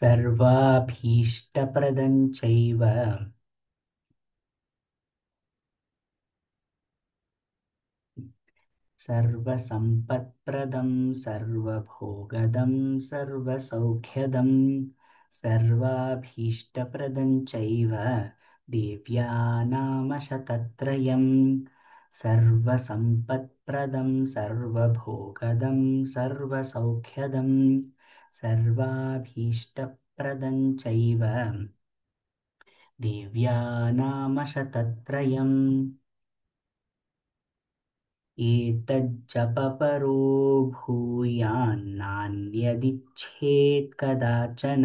सर्वाभीष्टप्रदं चैव सर्वसम्पत्प्रदं सर्वभोगदं सर्वसौख्यदं सर्वाभीष्टप्रदं चैव दिव्यानामशतत्रयम् सर्वसम्पत्प्रदं सर्वभोगदं सर्वसौख्यदं सर्वाभीष्टप्रदं चैव दिव्यानामशतत्रयम् एतज्जपपरो भूयान्नान्यदिच्छेत् कदाचन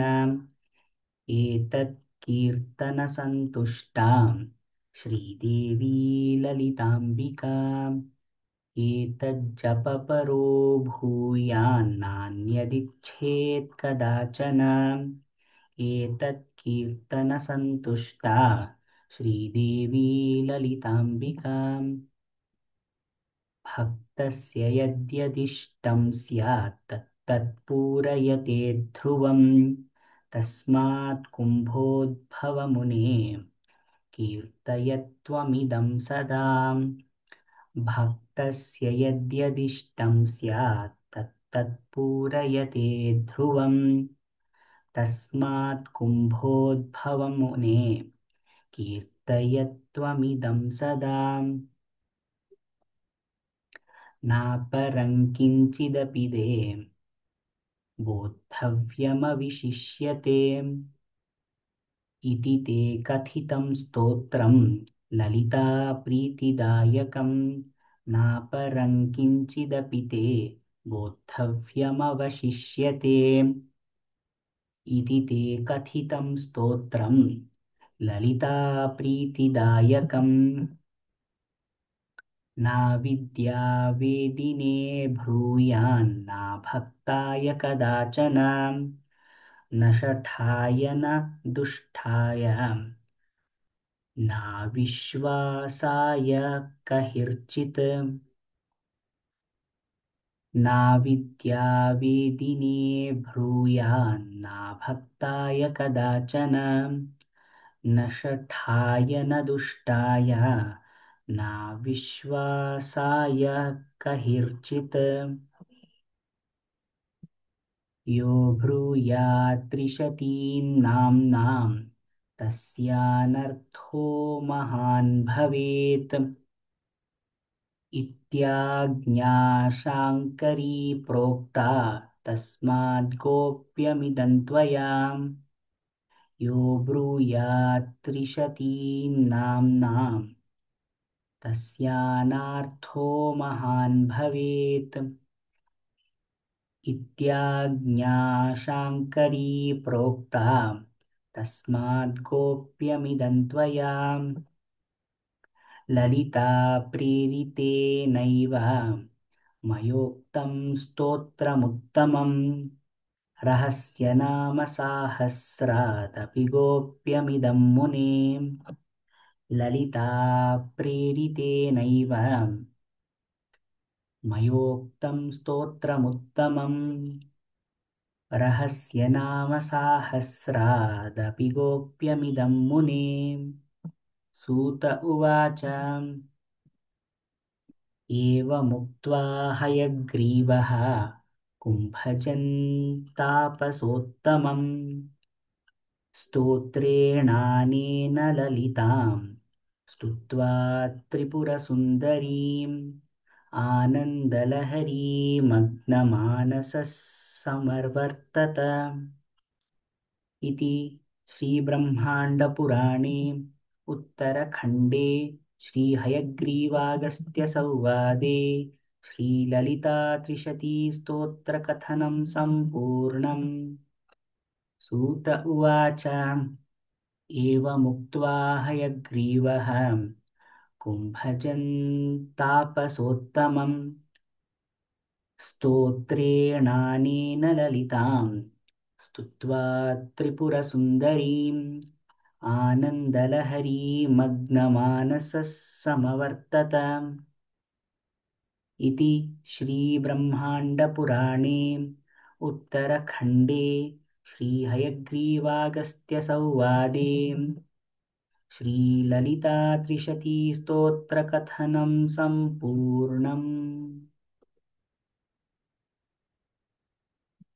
एतत् कीर्तनसन्तुष्टां श्रीदेवी ललिताम्बिका एतज्जपपरो भूयान्नान्यदिच्छेत् कदाचन एतत् कीर्तनसन्तुष्टा श्रीदेवी ललिताम्बिका भक्तस्य यद्यदिष्टं स्यात् तत्पूरयते ध्रुवम् तस्मात् कुम्भोद्भवमुने कीर्तयत्वमिदं सदा भक्तस्य यद्यदिष्टं स्यात् तत्पूरयते ध्रुवम् तस्मात् कुम्भोद्भवमुने कीर्तयत्वमिदं सदा नापरं किञ्चिदपि ते बोद्धव्यमविशिष्यते इति ते कथितं स्तोत्रं ललिताप्रीतिदायकं नापरं किञ्चिदपि ते बोद्धव्यमवशिष्यते इति ते कथितं स्तोत्रं ललिताप्रीतिदायकम् नाविद्या वेदिने ब्रूयान्ना भक्ताय कदाचन न शठाय न दुष्टाय नाविश्वासाय कहिर्चित् नाविद्या वेदिने ब्रूयान्ना भक्ताय कदाचन न शठाय न दुष्टाय नाविश्वासाय कहिर्चित् यो ब्रूयात्त्रिशतीं नाम्नां तस्यानर्थो महान् भवेत् इत्याज्ञाशाङ्करी प्रोक्ता तस्माद् गोप्यमिदं त्वया यो ब्रूयात्त्रिशतीं नाम्नां तस्यानार्थो महान् भवेत् इत्याज्ञाशाङ्करी प्रोक्ता तस्माद् गोप्यमिदं त्वया ललिता प्रेरितेनैव मयोक्तं स्तोत्रमुत्तमम् रहस्यनाम साहस्रादपि गोप्यमिदं मुने ललिता प्रेरितेनैव मयोक्तं स्तोत्रमुत्तमम् रहस्यनाम साहस्रादपि गोप्यमिदं मुने सूत उवाच एवमुक्त्वा हयग्रीवः कुम्भजन्तापसोत्तमम् स्तोत्रेणानेन ललितां स्तुत्वा त्रिपुरसुन्दरीम् आनन्दलहरीमग्नमानसः समवर्तत इति श्रीब्रह्माण्डपुराणे उत्तरखण्डे श्रीहयग्रीवागस्त्यसंवादे श्रीललितात्रिशतीस्तोत्रकथनं सम्पूर्णम् सूत उवाच एवमुक्त्वा हयग्रीवः कुम्भजन्तापसोत्तमम् स्तोत्रेणानेन ललितां स्तुत्वा त्रिपुरसुन्दरीम् आनन्दलहरीमग्नमानसः समवर्तत इति श्रीब्रह्माण्डपुराणे उत्तरखण्डे श्रीहयग्रीवागस्त्यसंवादे श्रीललितात्रिशतीस्तोत्रकथनं सम्पूर्णम्।